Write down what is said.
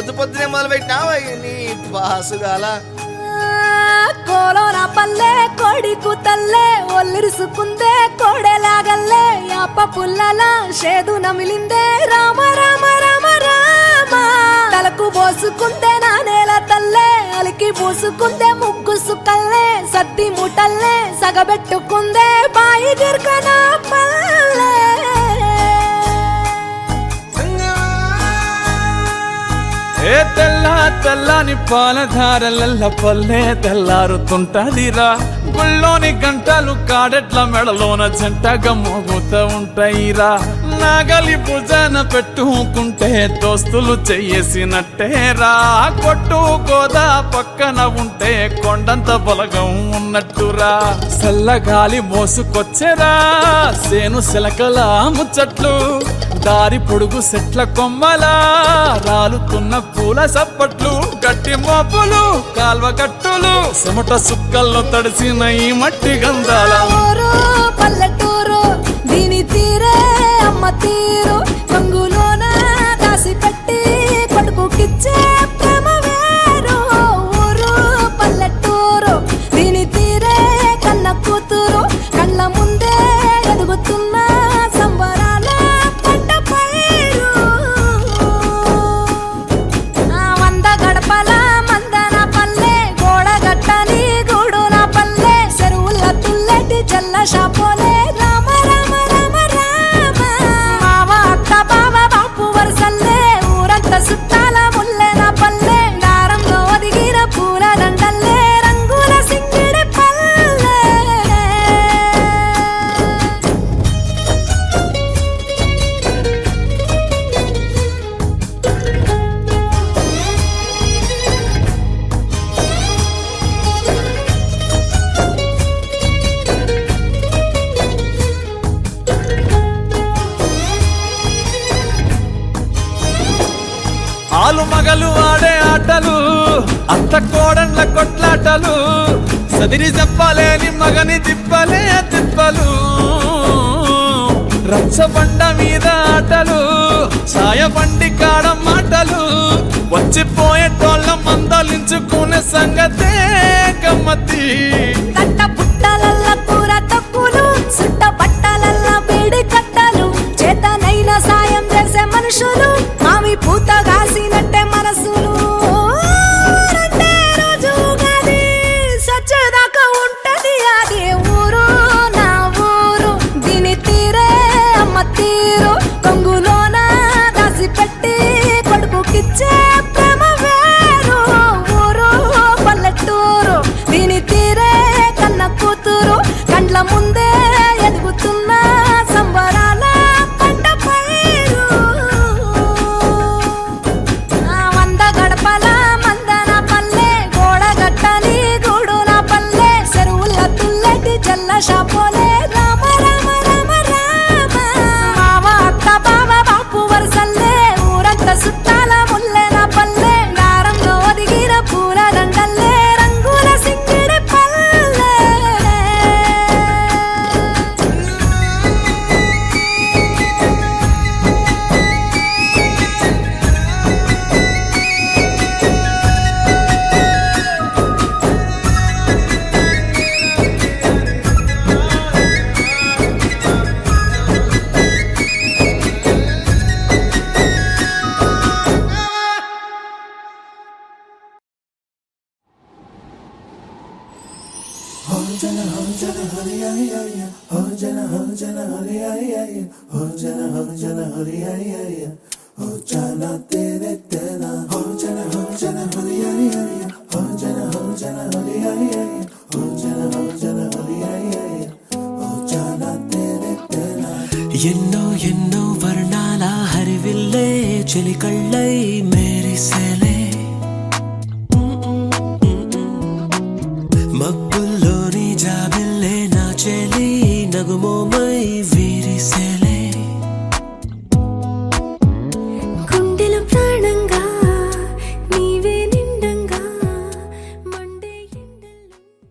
పొద్దు పొద్దునే మొదలు పెట్టినావా నీ బాసుగాల కోలోన పల్లె కోడి కూతల్లే ఒల్లిరుసుకుందే కోడెలాగల్లే యాప పుల్లల షేదు నమిలిందే రామ రామ రామ రామ తలకు పోసుకుందే నా నేల తల్లే అలికి పూసుకుందే ముగ్గు సుక్కల్లే సద్ది ముటల్లే సగబెట్టుకుందే బాయి గిర్కన పల్లె ఏ తెల్లని పాలధారలల్ల పల్లె తెల్లారుతుంటదిరా గుళ్ళోని గంటలు కాడెట్ల మెడలోన జంటగా మోగుతూ ఉంటాయిరా నాగలి భుజాన పెట్టుకుంటే దోస్తులు చెయ్యేసినట్టేరా కొట్టు గోదా పక్కన ఉంటే కొండంత బలగం ఉన్నట్టురా చల్లగాలి మోసుకొచ్చెరా సేను సిలకల ముచ్చట్లు దారి పొడుగు సెట్ల కొమ్మలా రాలుతున్న పూల సప్పట్లు గట్టి మోపులు కాల్వ గట్టులు చెమట సుక్కల్లో తడిసిన ఈ మట్టి గంధాల పల్లెటూరు దీని తీరే అమ్మ తీరు కంగులోన దాసి పెట్టి కొడుకుకిచ్చే ప్రేమ వేరు ఊరు పల్లెటూరు దీని తీరే కన్న కూతురు కళ్ళ ముందే ఎదుగుతున్న సంబరాల పంట పైరు వంద గడపల మందన పల్లె గోడ గట్టని గూడున పల్లె చెరువుల తుల్లెటి జల్ల షాపోలే రామ రామ రామ రామ మావ అత్త బావ బాపు వరసల్లే ఊరంత సుట్టాల ముల్లెన పల్లె దారంలో ఒదిగిన పూల దండల్లే రంగుల సింగిడి పల్లె ఆలు మగలు ఆడే ఆటలు అత్త కోడన్ల కొట్లాటలు సదిరి చెప్పలేని మగని తిప్పలే తిప్పలు రచ్చబండ మీద ఆటలు ఛాయబండి కాడ మాటలు వచ్చిపోయేటోళ్ళ మందలించుకునే సంగతే గమ్మతి కట్ట పుట్టలల్ల కూర తక్కులు సుట్ట పట్టలల్ల వేడి కట్టలు చేతనైన సాయం చేసే మనుషులు మావి పూత కాసినట్టే మనసులు రెండే రోజు గది సచ్చేదాకా ఉంటది అది ఊరు నా ఊరు దీని తీరే అమ్మ తీరు కొంగులోన దాసి పెట్టి కొడుకుకిచ్చే ప్రేమ వేరు ఊరు పల్లెటూరు దీని తీరే కన్న కూతురు కండ్ల ముందే ఎదుగుతున్న సంబరాల పంట పైరు వంద గడపల మందన పల్లె గోడ గట్టని గూడున పల్లె చెరువుల తుల్లెటి జల్ల షాపోలే రామ రామ రామ రామ మావ అత్త బావ బాపు వరసల్లే ఊరంత సుట్టాల ముల్లెన పల్లె దారంలో ఒదిగిన పూల దండల్లే రంగుల సింగిడి పల్లె ఎన్నో ఎన్నో వర్ణాల హరివిల్లే చిలికళ్ళై మేరిసేలే మబ్బుల్లోని జాబిల్లే నా చెలి నగుమో